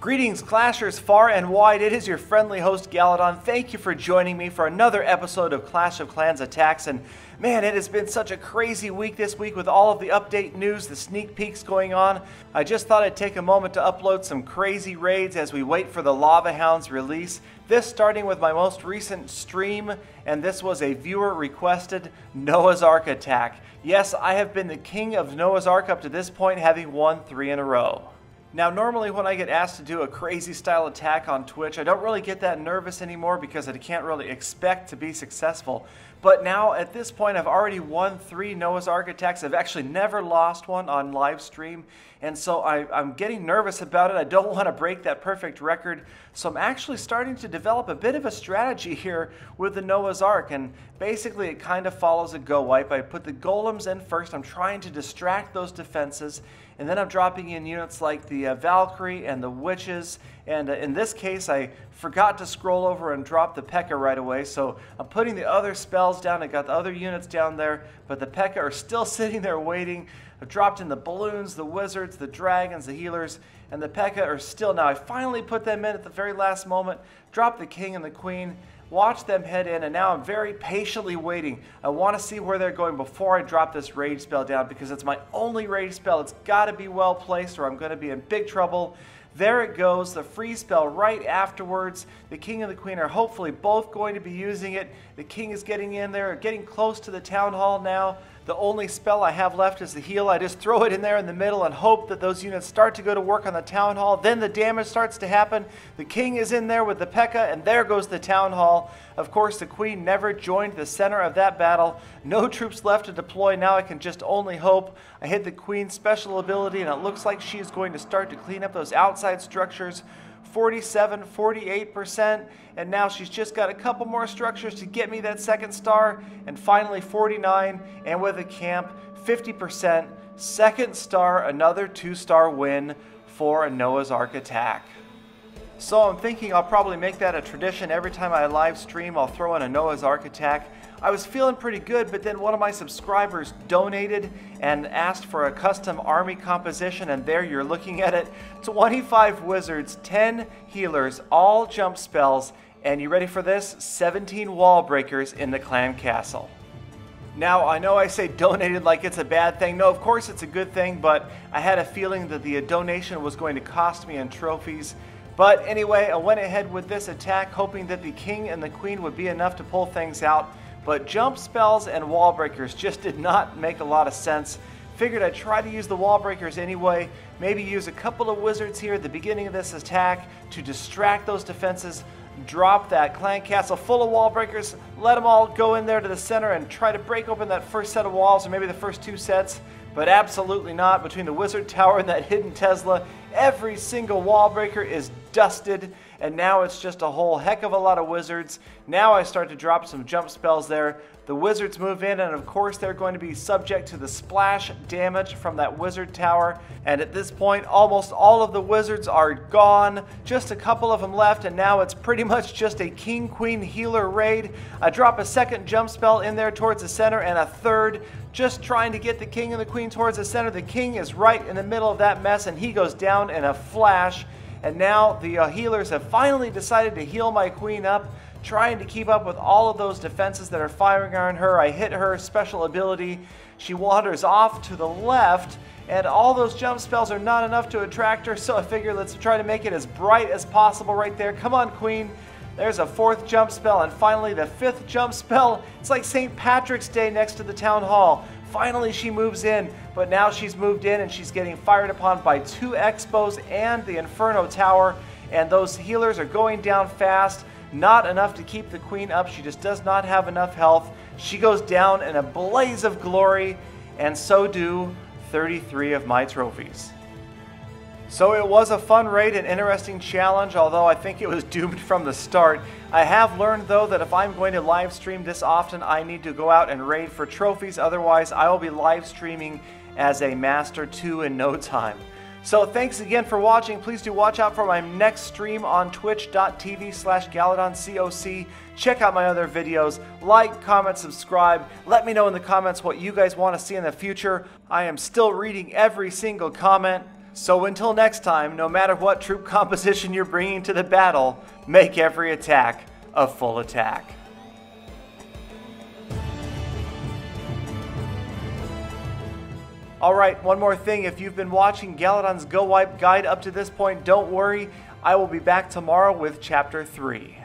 Greetings, Clashers far and wide. It is your friendly host, Galadon. Thank you for joining me for another episode of Clash of Clans Attacks. And man, it has been such a crazy week this week with all of the update news, the sneak peeks going on. I just thought I'd take a moment to upload some crazy raids as we wait for the Lava Hounds release. This starting with my most recent stream, and this was a viewer-requested Noah's Ark attack. Yes, I have been the king of Noah's Ark up to this point, having won 3 in a row. Now, normally when I get asked to do a crazy style attack on Twitch, I don't really get that nervous anymore because I can't really expect to be successful. But now, at this point, I've already won 3 Noah's Ark attacks. I've actually never lost one on live stream, and so I'm getting nervous about it. I don't want to break that perfect record, so I'm actually starting to develop a bit of a strategy here with the Noah's Ark, and basically it kind of follows a go wipe. I put the golems in first. I'm trying to distract those defenses, and then I'm dropping in units like the Valkyrie and the Witches, and in this case I forgot to scroll over and drop the P.E.K.K.A. right away, so I'm putting the other spells down. I got the other units down there, but the P.E.K.K.A. are still sitting there waiting. I've dropped in the balloons, the wizards, the dragons, the healers, and the P.E.K.K.A. are still. Now I finally put them in at the very last moment, dropped the king and the queen, watch them head in, and now I'm very patiently waiting. I want to see where they're going before I drop this rage spell down because it's my only rage spell. It's got to be well placed or I'm going to be in big trouble. There it goes, the freeze spell right afterwards. The king and the queen are hopefully both going to be using it. The king is getting in there, getting close to the town hall now. The only spell I have left is the heal. I just throw it in there in the middle and hope that those units start to go to work on the town hall. Then the damage starts to happen. The king is in there with the P.E.K.K.A. and there goes the town hall. Of course, the queen never joined the center of that battle. No troops left to deploy. Now I can just only hope. I hit the queen's special ability and it looks like she's going to start to clean up those outside structures. 47, 48%, and now she's just got a couple more structures to get me that second star, and finally 49, and with a camp, 50%, second star, another 2-star win for a Noah's Ark attack. So I'm thinking I'll probably make that a tradition. Every time I live stream, I'll throw in a Noah's Ark attack. I was feeling pretty good, but then one of my subscribers donated and asked for a custom army composition, and there you're looking at it. 25 wizards, 10 healers, all jump spells, and you ready for this? 17 wall breakers in the clan castle. Now, I know I say donated like it's a bad thing. No, of course it's a good thing, but I had a feeling that the donation was going to cost me in trophies. But anyway, I went ahead with this attack, hoping that the king and the queen would be enough to pull things out. But jump spells and wall breakers just did not make a lot of sense. Figured I'd try to use the wall breakers anyway. Maybe use a couple of wizards here at the beginning of this attack to distract those defenses. Drop that clan castle full of wall breakers. Let them all go in there to the center and try to break open that first set of walls, or maybe the first 2 sets. But absolutely not. Between the wizard tower and that hidden Tesla, every single wall breaker is dusted, and now it's just a whole heck of a lot of wizards. Now I start to drop some jump spells there. The wizards move in, and of course they're going to be subject to the splash damage from that wizard tower. And at this point, almost all of the wizards are gone. Just a couple of them left, and now it's pretty much just a king-queen healer raid. I drop a second jump spell in there towards the center, and a third, just trying to get the king and the queen towards the center. The king is right in the middle of that mess, and he goes down in a flash. And now the healers have finally decided to heal my queen up, trying to keep up with all of those defenses that are firing on her. I hit her special ability. She wanders off to the left, and all those jump spells are not enough to attract her, so I figure let's try to make it as bright as possible right there. Come on, queen. There's a 4th jump spell, and finally the 5th jump spell. It's like St. Patrick's Day next to the town hall. Finally she moves in, but now she's moved in and she's getting fired upon by 2 Expos and the Inferno Tower, and those healers are going down fast. Not enough to keep the queen up. She just does not have enough health. She goes down in a blaze of glory, and so do 33 of my trophies. So it was a fun raid, an interesting challenge, although I think it was doomed from the start. I have learned, though, that if I'm going to live stream this often, I need to go out and raid for trophies. Otherwise, I will be live streaming as a Master 2 in no time. So thanks again for watching. Please do watch out for my next stream on twitch.tv/GaladonCoc. Check out my other videos. Like, comment, subscribe. Let me know in the comments what you guys want to see in the future. I am still reading every single comment. So until next time, no matter what troop composition you're bringing to the battle, make every attack a full attack. Alright, one more thing. If you've been watching Galadon's Go Wipe guide up to this point, don't worry. I will be back tomorrow with Chapter 3.